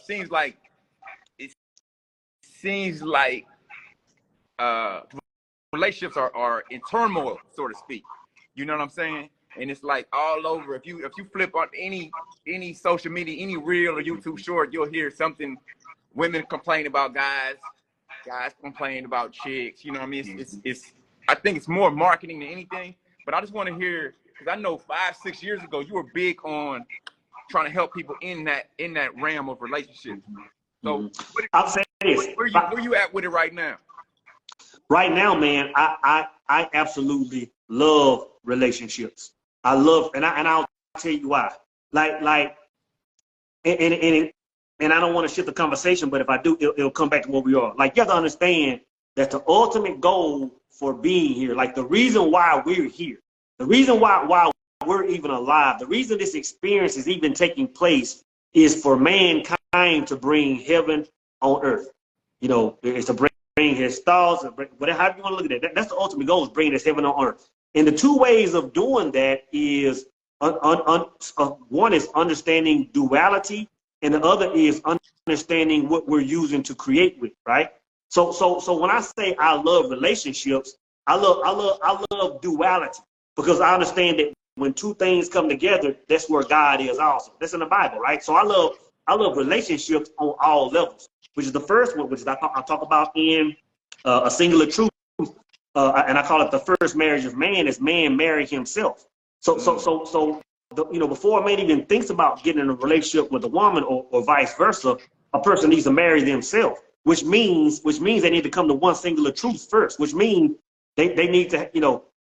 it seems like relationships are in turmoil, so to speak. You know what I'm saying? And it's like all over. If you flip on any social media, any reel or YouTube short, you'll hear something. Women complain about guys complain about chicks. You know what I mean? It's I think it's more marketing than anything. But I just want to hear, because I know 5-6 years ago you were big on trying to help people in that realm of relationships. So I'll say this. Where you at with it right now? Right now, man, I absolutely love relationships. I love, and I'll tell you why. And I don't want to shift the conversation, but if I do, it'll come back to where we are. Like, you have to understand that the ultimate goal for being here, like the reason why we're here, the reason why we're even alive, the reason this experience is even taking place is for mankind to bring heaven on earth. You know, it's to bring his thoughts, whatever, however you want to look at it. That's the ultimate goal, is bringing this heaven on earth. And the two ways of doing that is, one is understanding duality, and the other is understanding what we're using to create with, right? So when I say I love relationships, I love duality, because I understand that when two things come together, that's where God is also. That's in the Bible, right? So I love relationships on all levels, which is the first one, which is I talk about in A Singular Truth, and I call it the first marriage of man, is man marrying himself. So before a man even thinks about getting in a relationship with a woman or vice versa, a person needs to marry themselves, which means they need to come to one singular truth first, which means they need to,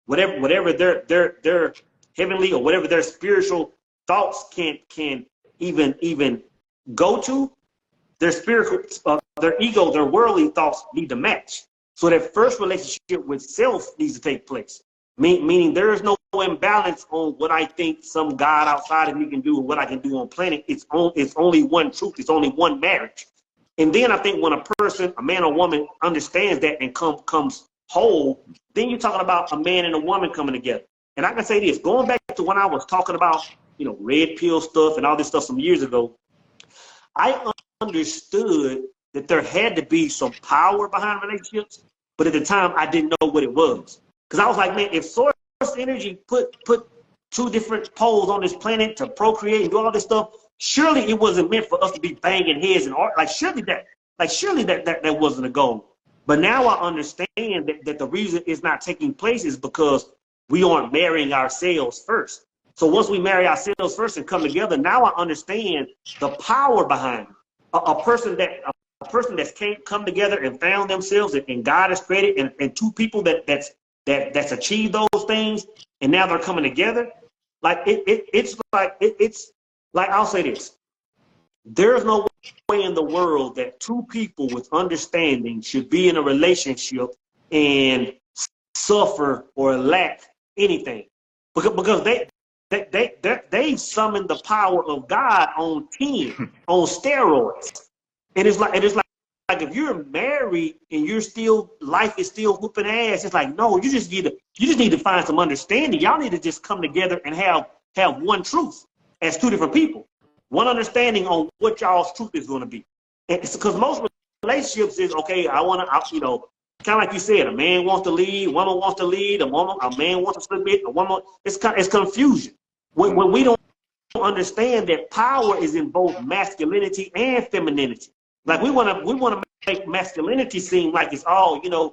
whatever their heavenly or whatever their spiritual thoughts can even go to, their spiritual, their ego, their worldly thoughts need to match. So that first relationship with self needs to take place. Meaning there is no imbalance on what I think some God outside of me can do and what I can do on planet. It's only one truth. It's only one marriage. And then I think when a person, a man or woman, understands that and comes whole, then you're talking about a man and a woman coming together. And I can say this, going back to when I was talking about, red pill stuff and all this stuff some years ago, I understood that there had to be some power behind relationships, but at the time I didn't know what it was. Because I was like, man, if source energy put two different poles on this planet to procreate and do all this stuff, surely it wasn't meant for us to be banging heads and art. Surely that wasn't a goal. But now I understand that the reason it's not taking place is because we aren't marrying ourselves first. So once we marry ourselves first and come together, now I understand the power behind it. A person that's can't come together and found themselves and God has created, and two people that's achieved those things, and now they're coming together. It's like I'll say this: there's no way in the world that two people with understanding should be in a relationship and suffer or lack anything, because they summoned the power of God on 10 on steroids, and it's like if you're married and life is still whooping ass, it's like, no, you just need to find some understanding. Y'all need to just come together and have one truth as two different people, one understanding on what y'all's truth is going to be. And it's because most relationships is, okay, kind of like you said, a man wants to lead, a woman wants to lead, a man wants to submit, a woman. It's confusion when we don't understand that power is in both masculinity and femininity. Like we want to make masculinity seem like it's all, we're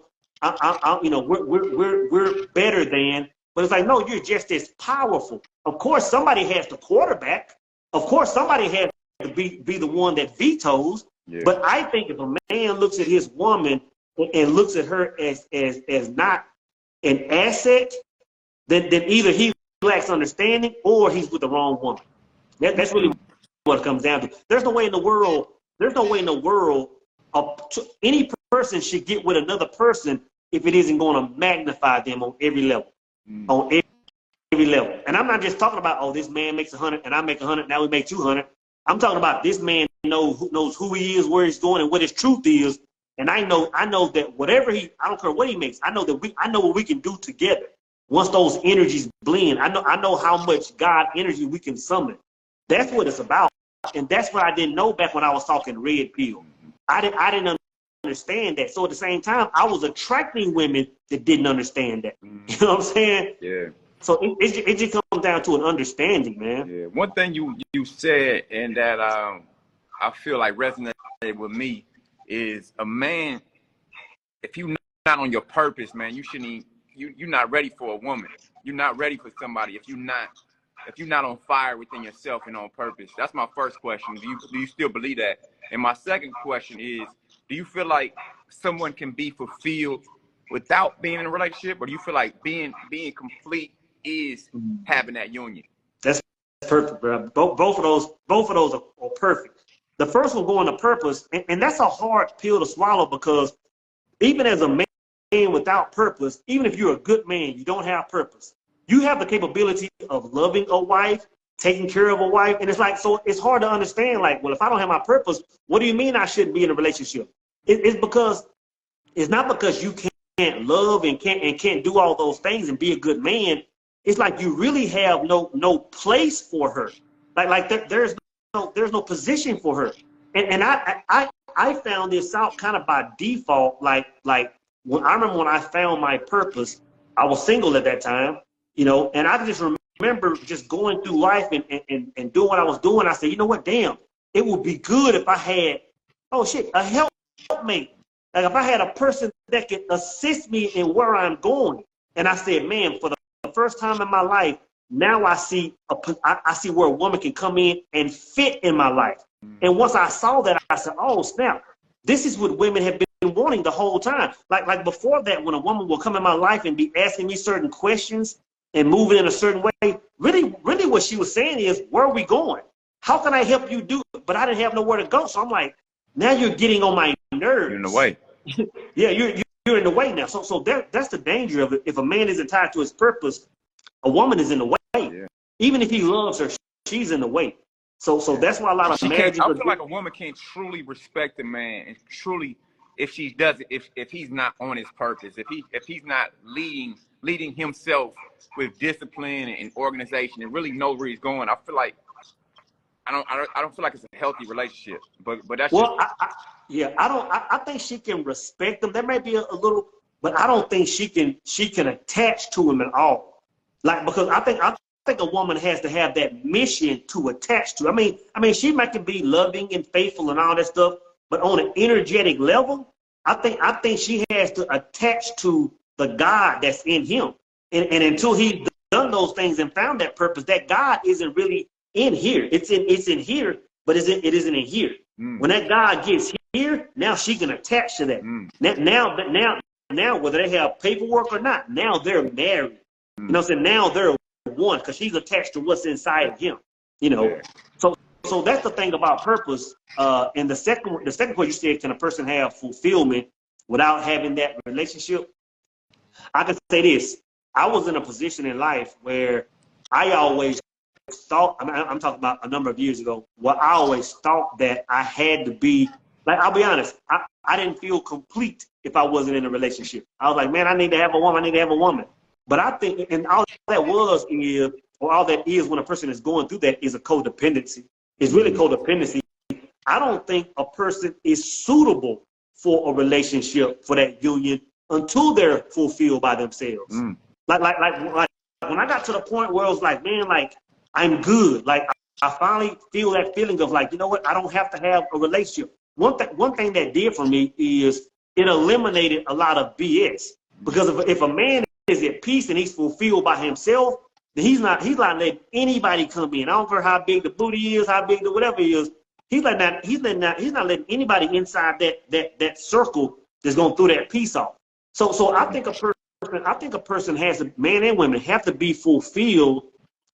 better than, but it's like, no, you're just as powerful. Of course, somebody has to quarterback. Of course, somebody has to be the one that vetoes. Yeah. But I think if a man looks at his woman and looks at her as not an asset, then either he lacks understanding or he's with the wrong woman. That's really what it comes down to. There's no way in the world any person should get with another person if it isn't going to magnify them on every level. On every level. And I'm not just talking about, this man makes 100 and I make 100, now we make 200. I'm talking about this man knows who he is, where he's going, and what his truth is. And I know that I don't care what he makes, I know what we can do together. Once those energies blend, I know how much God energy we can summon. That's what it's about. and that's what I didn't know back when I was talking red pill. I didn't understand that. So at the same time, I was attracting women that didn't understand that. You know what I'm saying? Yeah. So it just comes down to an understanding, man. Yeah. One thing you said, and that I feel like resonated with me, is a man, if you're not on your purpose, man, you shouldn't even, you're not ready for a woman. You're not ready for somebody if you're not on fire within yourself and on purpose. That's my first question. Do you still believe that? And my second question is, do you feel like someone can be fulfilled without being in a relationship, or do you feel like being complete is having that union? That's perfect, bro. Both of those are perfect. The first one going to purpose, and that's a hard pill to swallow, because even as a man without purpose, even if you're a good man, you don't have purpose. You have the capability of loving a wife, taking care of a wife, and it's like, so it's hard to understand, like, well, if I don't have my purpose, what do you mean I shouldn't be in a relationship? It's not because you can't love and can't do all those things and be a good man. It's like you really have no place for her. Like there's no position for her. And I found this out kind of by default. Like when I remember when I found my purpose, I was single at that time, you know, and I just remember just going through life and doing what I was doing. I said, you know what, damn, it would be good if I had, a helpmate. Like if I had a person that could assist me in where I'm going. And I said, man, for the first time in my life, now I see where a woman can come in and fit in my life. And once I saw that, I said, oh, snap. This is what women have been wanting the whole time. Like before that, when a woman will come in my life and be asking me certain questions and moving in a certain way, really what she was saying is, where are we going? How can I help you do it? But I didn't have nowhere to go. So I'm like, now you're getting on my nerves. You're in the way. Yeah, you're in the way now. So that's the danger of it. If a man isn't tied to his purpose, a woman is in the way. Yeah. Even if he loves her, she's in the way. So that's why a lot of marriages. I feel like a woman can't truly respect a man, and truly, if she does it, if he's not on his purpose, if he's not leading himself with discipline and organization and really know where he's going, I feel like I don't feel like it's a healthy relationship. But that's I think she can respect him. There may be a little, but I don't think she can attach to him at all. Like, because I think a woman has to have that mission to attach to. I mean, she might be loving and faithful and all that stuff, but on an energetic level, I think she has to attach to the God that's in him. And until he's done those things and found that purpose, that God isn't really in here. It's in here, but it isn't in here. When that God gets here, now she can attach to that. Now, whether they have paperwork or not, now they're married. You know what I'm saying? Now they're one, because she's attached to what's inside of him. You know, yeah. So that's the thing about purpose. And the second point you said, can a person have fulfillment without having that relationship? I can say this: I was in a position in life where I always thought, I'm talking about a number of years ago, where I always thought that I had to be, like, I'll be honest, I didn't feel complete if I wasn't in a relationship. I was like, man, I need to have a woman. But I think, and all that is when a person is going through that is a codependency. It's really codependency. I don't think a person is suitable for a relationship, for that union, until they're fulfilled by themselves. Like when I got to the point where I was like, man, like, I'm good. Like, I finally feel that feeling of like, you know what? I don't have to have a relationship. One thing that did for me is it eliminated a lot of BS. Because if a man is at peace and he's fulfilled by himself, then he's not letting anybody come in. I don't care how big the booty is, how big the whatever is. He's not letting anybody inside that circle that's gonna throw that piece off. So I think a person has to, man and women have to be fulfilled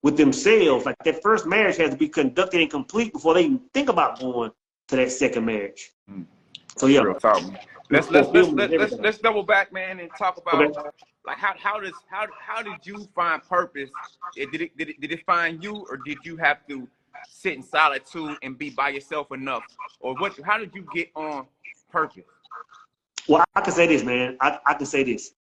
with themselves. Like, that first marriage has to be conducted and complete before they even think about going to that second marriage. So yeah. Let's double back, man, and talk about like how did you find purpose? Did it find you, or did you have to sit in solitude and be by yourself enough, or what? How did you get on purpose? Well, I can say this, man. I can say this.